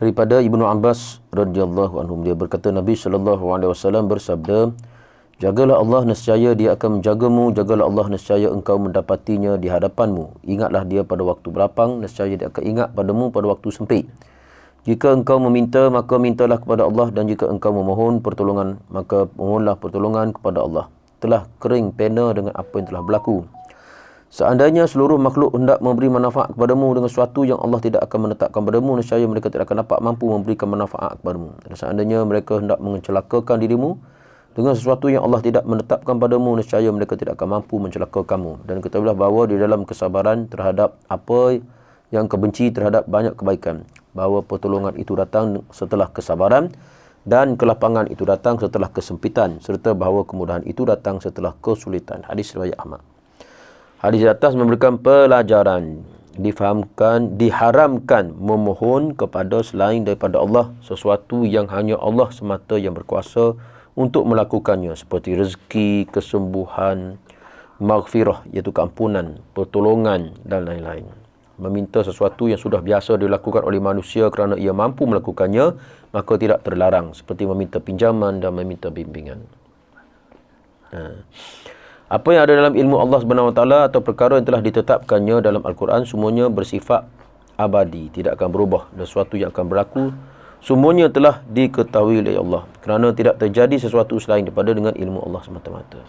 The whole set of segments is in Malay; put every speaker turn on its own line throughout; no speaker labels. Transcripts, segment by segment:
Daripada Ibnu Abbas radhiyallahu anhum, dia berkata Nabi SAW bersabda, jagalah Allah nescaya dia akan menjagamu, jagalah Allah nescaya engkau mendapatinya di hadapanmu. Ingatlah dia pada waktu berlapang, nescaya dia akan ingat padamu pada waktu sempit. Jika engkau meminta, maka mintalah kepada Allah, dan jika engkau memohon pertolongan, maka mohonlah pertolongan kepada Allah. Telah kering pena dengan apa yang telah berlaku. Seandainya seluruh makhluk hendak memberi manfaat kepadamu dengan sesuatu yang Allah tidak akan menetapkan padamu, nescaya mereka tidak akan dapat mampu memberikan manfaat kepadamu. Dan seandainya mereka hendak mencelakakan dirimu dengan sesuatu yang Allah tidak menetapkan padamu, nescaya mereka tidak akan mampu mencelakakanmu. Dan ketahuilah bahawa di dalam kesabaran terhadap apa yang kebenci terhadap banyak kebaikan, bahawa pertolongan itu datang setelah kesabaran, dan kelapangan itu datang setelah kesempitan, serta bahawa kemudahan itu datang setelah kesulitan. Hadis riwayat Ahmad. Hadis di atas memberikan pelajaran, diharamkan memohon kepada selain daripada Allah sesuatu yang hanya Allah semata yang berkuasa untuk melakukannya, seperti rezeki, kesembuhan, maghfirah iaitu keampunan, pertolongan dan lain-lain. Meminta sesuatu yang sudah biasa dilakukan oleh manusia kerana ia mampu melakukannya, maka tidak terlarang, seperti meminta pinjaman dan meminta bimbingan. Apa yang ada dalam ilmu Allah SWT atau perkara yang telah ditetapkannya dalam Al-Quran, semuanya bersifat abadi, tidak akan berubah, dan sesuatu yang akan berlaku semuanya telah diketahui oleh Allah, kerana tidak terjadi sesuatu selain daripada dengan ilmu Allah semata-mata.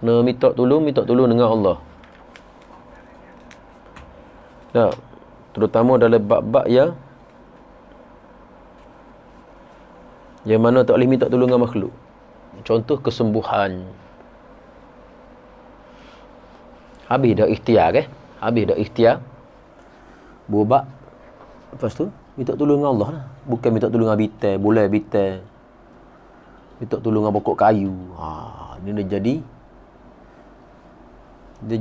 Kena minta tolong dengan Allah. Ya, terutama dalam bab-bab yang mana tak boleh minta tolong dengan makhluk. Contoh kesembuhan. Habis dah ikhtiar Habis dah ikhtiar. Berubat. Lepas tu minta tolong dengan Allah lah. Bukan minta tolong dengan bitai, boleh bitai. Minta tolong dengan pokok kayu. Ni dia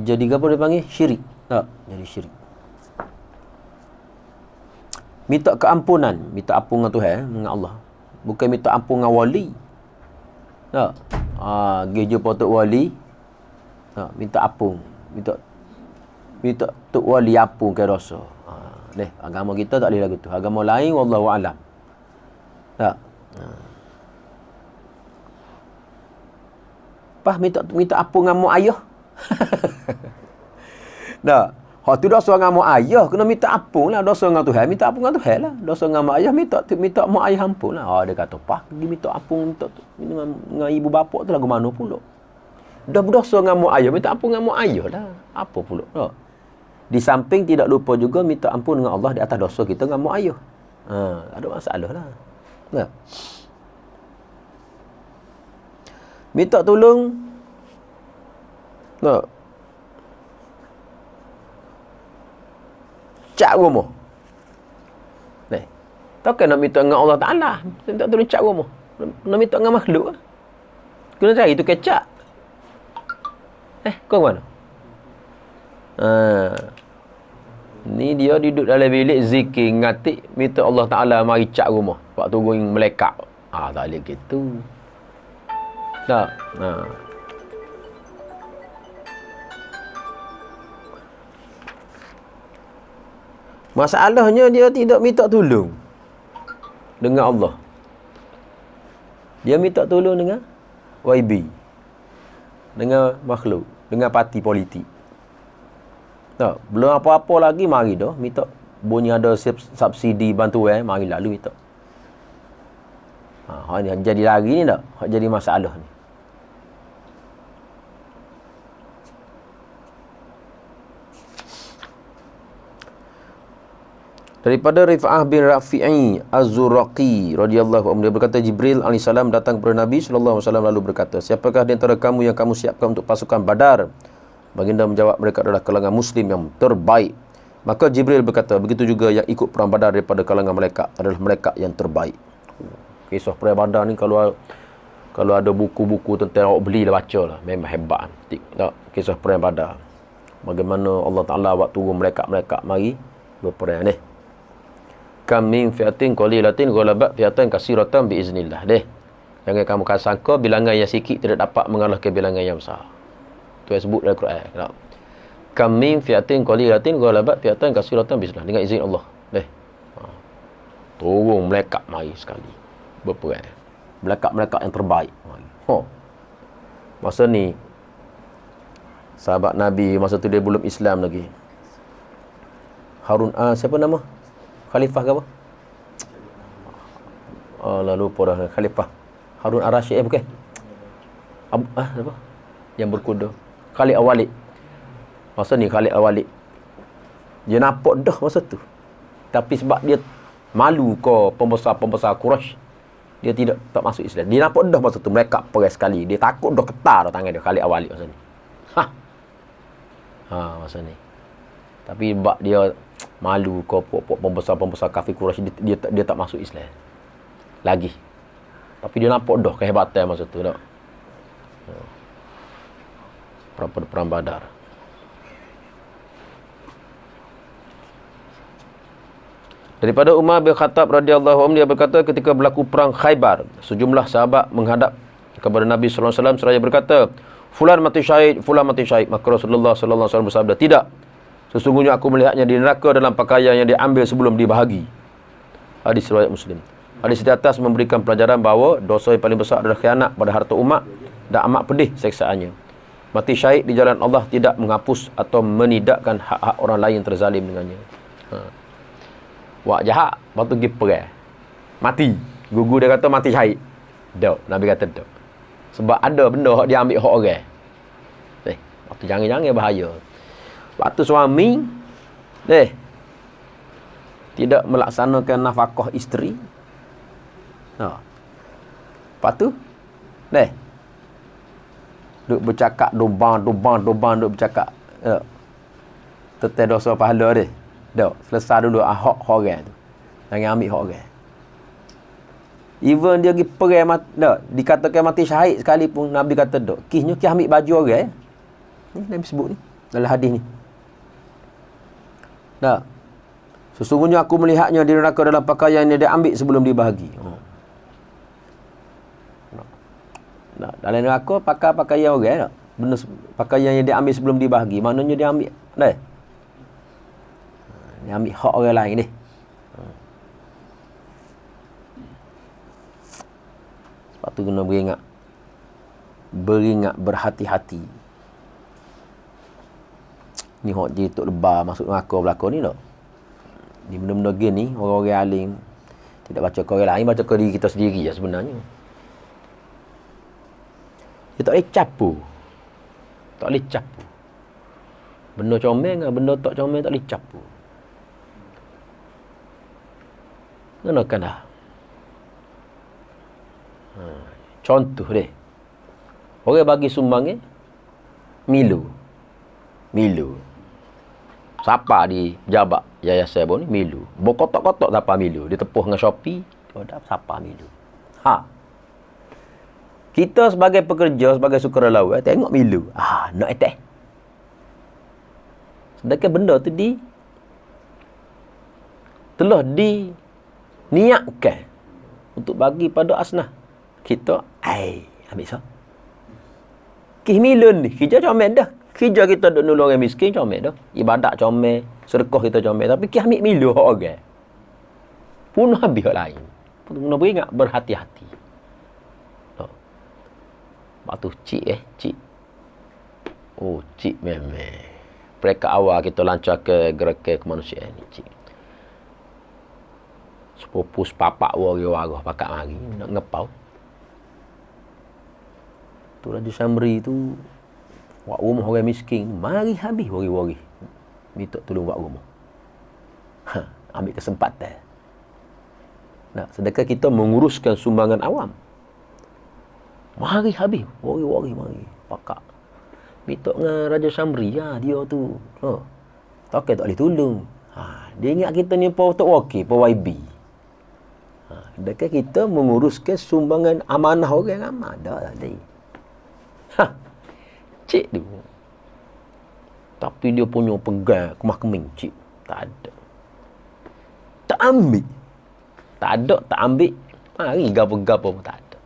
jadi apa dia panggil? Syirik. Tak, jadi syirik. Minta keampunan, minta ampun dengan Tuhan, dengan Allah. Bukan minta ampun dengan wali. Tak. Pergi jumpa Tok Wali. Tak, minta ampun. Minta Tok Wali ampunkan dosa. Agama kita tak boleh lagu tu. Agama lain wallahu alam. Tak. Pas minta ampun dengan mak ayah. Tak. Hak tu dosa dengan mak ayah, kena minta ampun lah. Dosa dengan Tuhan, minta ampun dengan Tuhan lah. Dosa dengan mak ayah, minta mak ayah ampun lah. Dia kata, pergi minta ampun dengan ibu bapa tu lagu mana pula. Dah berdosa dengan mak ayah, minta ampun dengan mak ayah lah. Apa pula? Tak. Di samping tidak lupa juga minta ampun dengan Allah di atas dosa kita dengan mak ayah. Ada masalah lah. Tak. Minta tolong. Tak. Cat rumah. Takkan nak minta dengan Allah Ta'ala. Tak tolong cat rumah. Nak minta dengan makhluk. Kena cari tu kecap. Kau mana? Ni dia duduk dalam bilik zikir ngatik, minta Allah Ta'ala mari cat rumah. Pak turun melekat. Tak boleh gitu. Tak. Masalahnya dia tidak minta tolong dengan Allah. Dia minta tolong dengan YB, dengan makhluk, dengan parti politik. Tak, belum apa-apa lagi mari dah minta bunyi ada subsidi bantuan, mari lalu minta. Hak ni jadi lari ni tak? Hak jadi masalah ni. Daripada Rif'ah bin Rafi'i Az-Zuraqi radhiyallahu anhu, dia berkata Jibril AS datang kepada Nabi SAW lalu berkata, siapakah di antara kamu yang kamu siapkan untuk pasukan Badar? Baginda menjawab, mereka adalah kalangan Muslim yang terbaik. Maka Jibril berkata, begitu juga yang ikut perang Badar daripada kalangan mereka adalah mereka yang terbaik. Kisah perang Badar ni kalau ada buku-buku tentang awak belilah, baca lah. Memang hebat. Kisah perang Badar. Bagaimana Allah Ta'ala buat turun mereka mari berperang ni. Kam min fi'atin qalilatin ghalabat fi'atan katsiratan biiznillah. Jangan kamu sangka bilangan yang sikit tidak dapat mengalahkan bilangan yang besar. Tu yang sebut dalam Quran. Kam min fi'atin qalilatin ghalabat fi'atan katsiratan bismillah, dengan izin Allah. Turun melekat mari sekali. Berperang. Melekat-melekat yang terbaik mari. Masa ni sahabat Nabi masa tu dia belum Islam lagi. Harun siapa nama? Khalifah ke apa? Lupa dah. Khalifah Harun Ar-Rasyid bukan? Apa? Yang berkuda. Khalid Al-Walid. Masa ni Khalid Al-Walid dia nampak dah masa tu. Tapi sebab dia malu ke pembesar-pembesar Quraisy, dia tak masuk Islam. Dia nampak dah masa tu mereka perang sekali. Dia takut dah ketar dah tangan dia Khalid Al-Walid masa ni. Masa ni. Tapi sebab dia malu ke pembesar-pembesar kafir Quraisy, dia tak masuk Islam lagi. Tapi dia nampak dah kehebatan masa tu dah. Perang Badar. Daripada Umar bin Khattab radhiyallahu anhu, dia berkata ketika berlaku perang Khaybar, sejumlah sahabat menghadap kepada Nabi sallallahu alaihi wasallam seraya berkata, fulan mati syahid, fulan mati syahid. Maka Rasulullah sallallahu alaihi wasallam bersabda, tidak. Sesungguhnya aku melihatnya di neraka dalam pakaian yang diambil sebelum dibahagi. Hadis riwayat Muslim. Hadis di atas memberikan pelajaran bahawa dosa yang paling besar adalah khianat pada harta umat dan amat pedih seksaannya. Mati syahid di jalan Allah tidak menghapus atau menidakkan hak-hak orang lain terzalim dengannya. Wak jahat, lepas tu pergi perang. Mati. Gugu dia kata mati syahid. Tak. Nabi kata tak. Sebab ada benda dia ambil hak orang. Lepas tu jangan-jangan bahaya. Lepas tu suami tidak melaksanakan nafkah isteri. Lepas tu duk bercakap dobang duk bercakap. Tetap dosa pahala dia. Dah, selesai dulu hak orang tu. Jangan ambil hak orang. Even dia pergi perang dikatakan mati syahid sekalipun, Nabi kata dak. Kisnya ambil baju orang. Ni Nabi sebut ni dalam hadis ni. Sesungguhnya aku melihatnya di neraka dalam pakaian yang dia ambil sebelum dibahagi. Dalam neraka pakai pakaian orang tak? Benda pakaian yang dia ambil sebelum dibahagi. Maknanya dia ambil dia ambil hak orang lain ni. Sebab tu kena beringat berhati-hati. Ni hak je tok lebar masuk neraka belakang ni tak. Ni benda-benda gini orang-orang alim tidak baca ke orang lain, baca ke diri kita sendiri sebenarnya. Dia tak boleh capu. Tak boleh capu. Benda comel dengan benda tak comel tak boleh capu. Kenakan dah. Contoh dia. Orang bagi sumbang Milu. Siapa di jabat yayasan ni? Milu. Berkotak-kotak siapa Milu. Dia tepuh dengan Shopee. Dia siapa Milu. Kita sebagai pekerja, sebagai sukarelawan, tengok Milu. Nak attack. Sedangkan benda tu telah niatkan untuk bagi pada asnah. Kita ambil sah. Milun ni kerja comel dah. Kerja kita duk nolong orang miskin comel dah. Ibadat comel, sedekah kita comel, tapi ambil milu hak orang. Punuh habis hak lain. Kena beringat berhati-hati. Lepas tu cik. Cik memang. Mereka awal kita lancar ke gerakan kemanusiaan ni cik. Sepupu sepapak warga pakat mari nak ngepau. Tu Raja Samri tu buat rumah orang miskin, mari habis wari-wari minta tolong buat rumah. Ambil kesempatan. Sedangkan kita menguruskan sumbangan awam. Mari habis wari-wari mari pakat. Minta dengan Raja Samri dia tu. Tak boleh tolong. Dia ingat kita ni Tok Wakil, YB. Sedangkan kita menguruskan sumbangan amanah orang ramai. Dah tadi. Cik tu. Tapi dia punya pegang kemah keming cik. Tak ada. Tak ambil. Tak ambil. Mari gapa-gapa pun tak ada.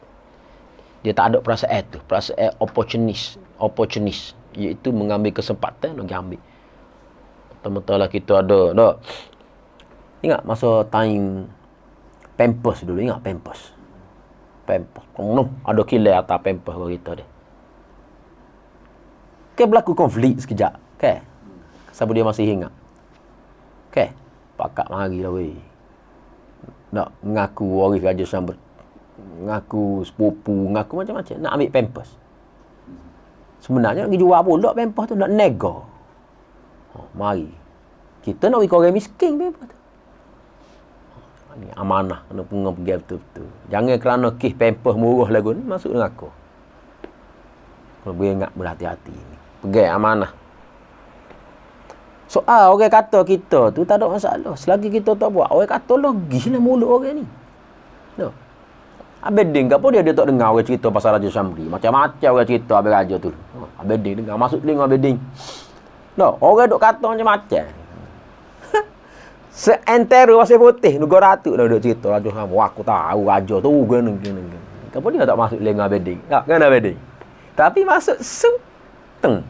Dia tak ada perasaan tu. Perasaan opportunis. Iaitu mengambil kesempatan lagi ambil. Teman-teman lah kita ada. Tak? Ingat masa time Pampers dulu. Ingat Pampers. Pampers. Ada kilai atas Pampers bagi kita dia. Berlaku konflik sekejap. Siapa dia masih ingat? Pakat mari lah weh. Nak mengaku waris raja sambil mengaku sepupu, mengaku macam-macam. Nak ambil Pampers. Sebenarnya nak pergi jual pula Pampers tu. Nak nego. Mari. Kita nak pergi ke orang miskin Pampers tu. Ni amanah. Kena pengen pergi betul-betul. Jangan kerana kes Pampers murah lagu ni, masuk dengan aku. Kena beringat berhati-hati. Pergi amanah. Soal orang kata kita tu tak ada masalah. Selagi kita tak buat, orang kata lagi lah mulut orang ni. No. Abedin ke apa dia tak dengar orang cerita pasal Raja Syamri. Macam-macam orang cerita Abed Raja tu. Abedin dengar, masuk telinga Abedin. No, orang duk kata macam-macam. Seantero pasal putih, negara ratu dah duk cerita Raja Syamri. Wah, aku tahu Raja tu gini. Kenapa dia tak masuk telinga Abedin? Tak, kan Abedin. Tapi masuk senteng.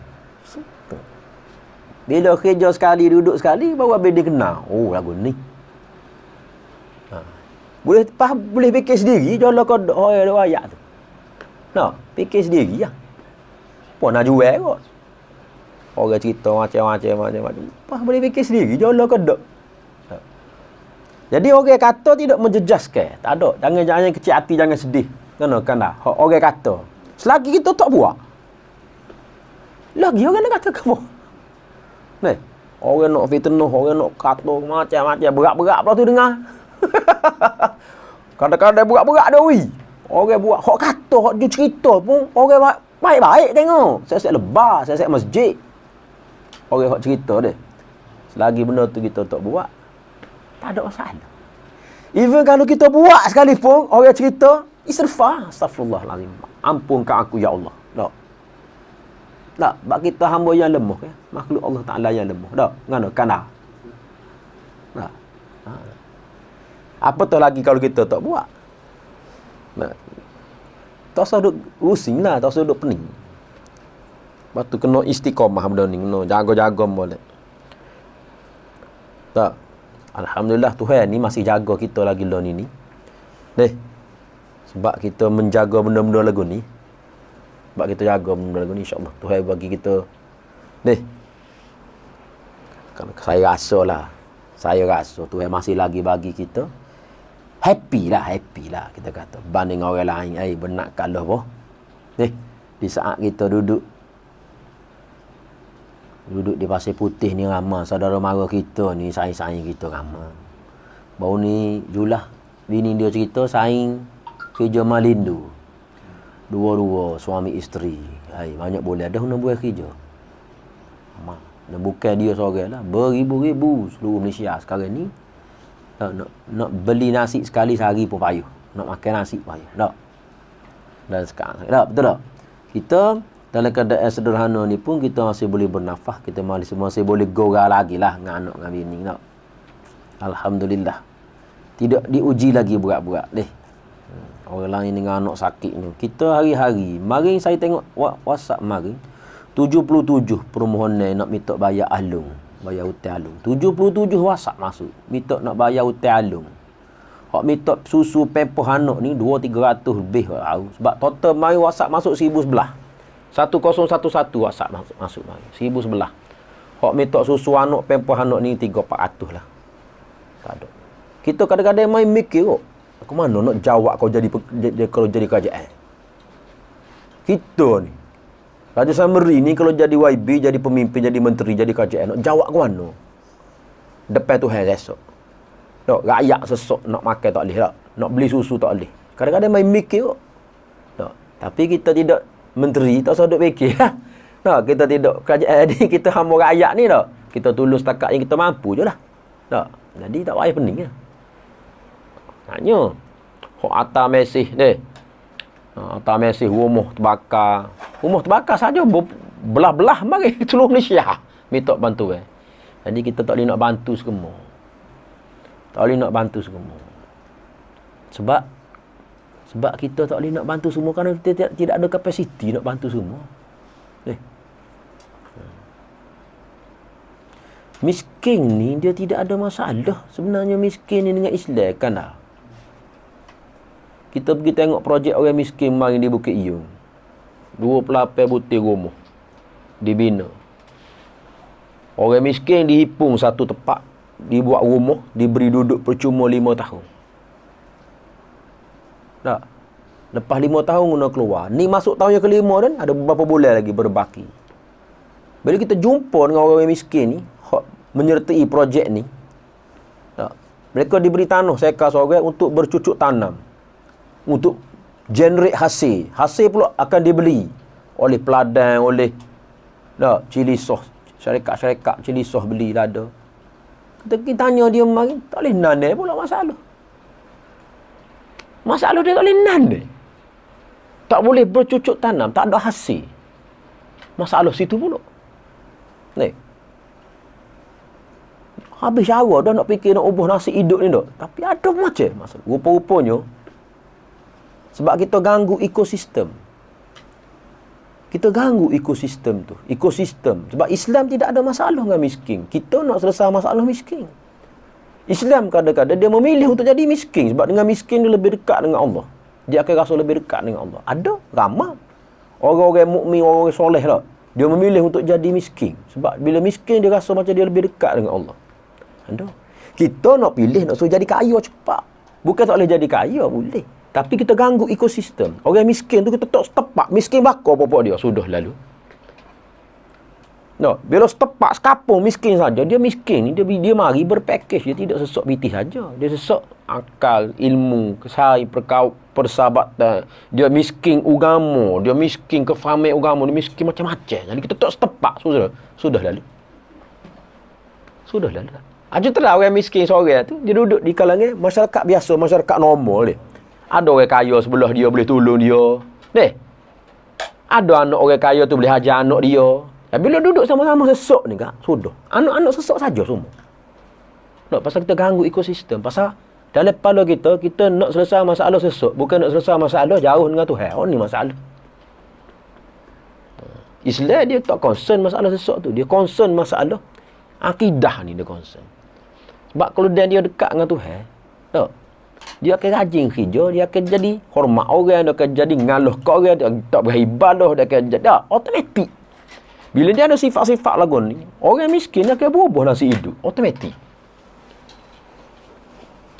Bila kerja sekali, duduk sekali, baru habis dia kenal. Oh, lagu ni. Boleh fikir sendiri, jual kodok ada ayat tu. Fikir sendiri lah. Apa nak jual kot? Orang cerita macam-macam. Boleh fikir sendiri, jual kodok. Jadi orang kata tidak menjejaskan. Tak ada. Jangan kecil hati, jangan sedih. Kan? Orang kata. Selagi kita tak buat. Lagi orang nak kata kamu. Orang nak fitnah, orang nak kata macam-macam. Berat-berat pula tu dengar. Kadang-kadang berat-berat dah weh. Orang buat, hak kata, hak dia cerita pun, orang baik-baik tengok. Saya lebar, saya masjid. Orang hak cerita dia. Selagi benda tu kita tak buat, tak ada masalah. Even kalau kita buat sekalipun, orang cerita, istighfar. Astaghfirullahalazim. Ampunkan aku ya Allah. Tak, sebab kita hamba yang lemah. Makhluk Allah Ta'ala yang lemah. Tak, ngana, kana. Tak. Apatah lagi kalau kita tak buat. Tak usah duduk pusing lah, tak usah duduk pening. Lepas tu kena istiqamah benda ni, kena jaga-jaga boleh. Tak. Alhamdulillah Tuhan ni masih jaga kita lagi lah ni. Sebab kita menjaga benda-benda lagu ni. Sebab kita jaga benda lagu ni, insyaAllah Tuhan bagi kita saya rasa Tuhan masih lagi bagi kita happy lah kita kata banding orang lain. Benak kalah boh. Di saat kita duduk di Pasir Putih ni ramai saudara mara kita ni, saing-saing kita ramai. Baru ni Julah bini dia cerita saing kerja Malindu. Dua-dua suami isteri. Banyak boleh ada nak buat kerja. Dan bukan dia seorang lah. Beribu-ribu seluruh Malaysia sekarang ni. Nak beli nasi sekali sehari pun payah. Nak makan nasi payah. Tak. Dan sekarang. Tak, betul tak? Kita dalam keadaan sederhana ni pun kita masih boleh bernafas. Kita masih boleh gora lagi lah dengan anak dengan bini. Tak? Alhamdulillah. Tidak diuji lagi berat-berat. Orang lain dengan anak sakit ni. Kita hari-hari. Maring saya tengok WhatsApp maring. 77 permohonan nak minta bayar alung. Bayar hutang alung. 77 WhatsApp masuk. Minta nak bayar hutang alung. Hak minta susu pempoh anak ni 200-300 lebih. Sebab total maring WhatsApp masuk 1011. 1011 WhatsApp masuk maring. 1011. Hak minta susu anak pempoh anak ni 300-400 lah. Tak ada. Kita kadang-kadang main mikir kok. Aku mana nak jawab kau kalau jadi kerajaan? Kita ni. Raja Samri ni kalau jadi YB, jadi pemimpin, jadi menteri, jadi kerajaan, nak jawab ke mana? Depan Tuhan esok. Tak, rakyat sesok nak makan tak boleh tak? Nak beli susu tak boleh. Kadang-kadang main mikir kok. Tak. Tapi kita tidak menteri, tak usah duk fikir. Tak, kita tidak kerajaan ni, kita hamba rakyat ni tak. Kita tulus setakat yang kita mampu je lah. Tak. Jadi tak payah pening lah. Tanya. Hak atas mesej ni. Atas mesej rumah terbakar. Rumah terbakar saja belah-belah mari seluruh Malaysia minta bantuan. Jadi kita tak boleh nak bantu semua. Tak boleh nak bantu semua. Sebab kita tak boleh nak bantu semua kerana kita tidak ada kapasiti nak bantu semua. Miskin ni dia tidak ada masalah. Sebenarnya miskin ni dengan Islam kan dah. Kita pergi tengok projek orang miskin mari di Bukit Iyung. 28 butir rumah dibina. Orang miskin dihipung satu tempat, dibuat rumah, diberi duduk percuma 5 tahun. Tak. Lepas 5 tahun guna keluar. Ni masuk tahun yang kelima kan, ada beberapa bulan lagi berbaki. Bila kita jumpa dengan orang miskin ni, menyertai projek ni, tak. Mereka diberi tanah seka seorang untuk bercucuk tanam. Untuk generate hasil. Hasil pula akan dibeli oleh peladang, oleh tak, cili sos. Syarikat-syarikat cili sos beli lada. Kita tanya dia mari, tak boleh nanai pula masalah. Masalah dia tak boleh nanai. Tak boleh bercucuk tanam, tak ada hasil. Masalah situ pula. Ni. Habis cara dah nak fikir nak ubah nasib hidup ni dah. Tapi ada macam masalah. Rupa-rupanya sebab kita ganggu ekosistem. Kita ganggu ekosistem tu. Ekosistem. Sebab Islam tidak ada masalah dengan miskin. Kita nak selesai masalah miskin. Islam kadang-kadang dia memilih untuk jadi miskin. Sebab dengan miskin dia lebih dekat dengan Allah. Dia akan rasa lebih dekat dengan Allah. Ada ramai orang-orang mukmin, orang-orang soleh lah. Dia memilih untuk jadi miskin. Sebab bila miskin dia rasa macam dia lebih dekat dengan Allah. Ada. Kita nak pilih nak suruh jadi kaya cepat. Bukan tak boleh jadi kaya, boleh. Tapi kita ganggu ekosistem. Orang miskin tu kita tak setepak. Miskin bakar pokok dia. Sudah lalu. No, bila setepak sekapung miskin saja, dia miskin ni dia mari berpakej, dia tidak sesok biti saja. Dia sesok akal, ilmu, kesai, persahabatan. Dia miskin agama, dia miskin kefahaman agama, dia miskin macam-macam. Jadi kita tak setepak, sudah lalu. Sudah lalu. Aja telah orang miskin seorang tu, dia duduk di kalangan masyarakat biasa, masyarakat normal dia. Ada orang kaya sebelah dia boleh tolong dia. Deh. Ada anak orang kaya tu boleh hajar anak dia. Bila duduk sama-sama sesok ni kak, sudah. Anak-anak sesok saja semua. Nak pasal kita ganggu ekosistem. Pasal dalam kepala kita, kita nak selesai masalah sesok. Bukan nak selesai masalah jauh dengan Tuhan. Oh ni masalah. Islam dia tak concern masalah sesok tu. Dia concern masalah akidah ni dia concern. Sebab kalau dia dekat dengan Tuhan, tak. Dia akan rajin kerja, dia akan jadi hormat orang, dia akan jadi ngalah ke orang, dia tak beribadah, dia akan jadi automatik. Bila dia ada sifat-sifat lagu ni, orang miskin dia akan berubah nasib hidup, automatik.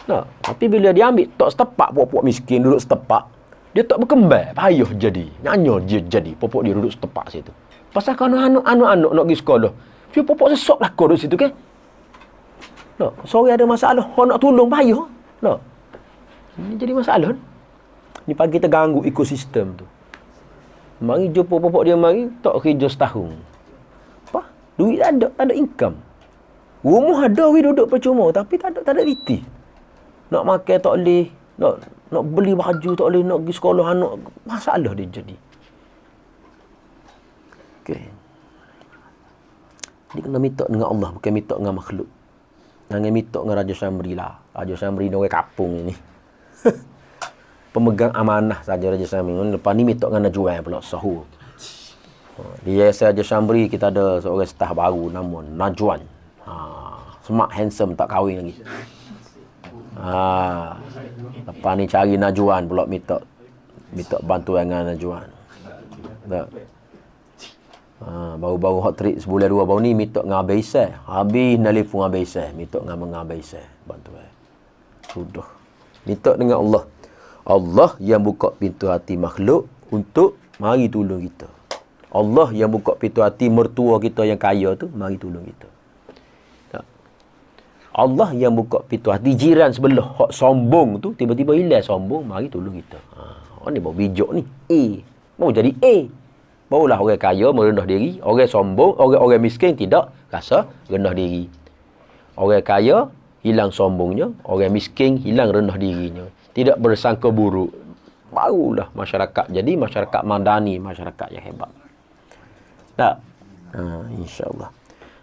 Nah, tapi bila dia ambil tak setepak puak-puak miskin duduk setepak, dia tak berkembang, payah jadi. Nyanyo dia jadi, puak dia duduk setepak situ. Pasal kalau anak-anak nak pergi sekolah, dia puak sesok lah kau duduk situ kan. Nah, sore ada masalah, orang nak tolong payah. Nah. Ini jadi masalah. Ni pagi kita ganggu ekosistem tu. Mari jumpa popok dia mari, tak kerja setahun. Apa? Duit tak ada income. Rumah ada, duduk percuma. Tapi tak ada reti. Nak makan tak boleh. Nak beli baju tak boleh. Nak pergi sekolah anak. Masalah dia jadi. Okey. Dia kena minta dengan Allah. Bukan minta dengan makhluk. Jangan minta dengan Raja Syamri lah. Raja Syamri ni orang kapung ini. Pemegang amanah saja Raja Syamri. Lepas ni minta dengan Najwan pula sahur. Di Yayasan Raja Syamri kita ada seorang staf baru nama Najwan. Smart handsome tak kahwin lagi. Lepas ni cari Najwan pula minta bantuan dengan Najwan. Tak. Baru-baru hot trick sebulan dua baru ni minta dengan Abang Isai. Habis nelefon Abang Isai, minta dengan Abang Isai bantuan. Sudah. Minta dengan Allah. Allah yang buka pintu hati makhluk untuk mari tolong kita. Allah yang buka pintu hati mertua kita yang kaya tu mari tolong kita. Tak. Allah yang buka pintu hati jiran sebelah hak sombong tu tiba-tiba hilang sombong mari tolong kita. Orang ni baru bijak ni. Mau jadi barulah orang kaya merendah diri, orang sombong, orang miskin tidak rasa rendah diri. Orang kaya hilang sombongnya, orang miskin hilang rendah dirinya. Tidak bersangka buruk. Barulah masyarakat jadi masyarakat madani, masyarakat yang hebat. Tak? InsyaAllah.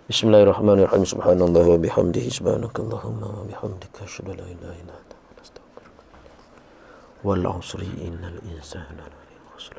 Bismillahirrahmanirrahim. Subhanallah wa bihamdihi. Subhanakallahumma wa bihamdika. Asyhadu an la ilaha illa anta astaghfiruka wa atubu ilaik. Wal 'usri innal insana lafi khusr.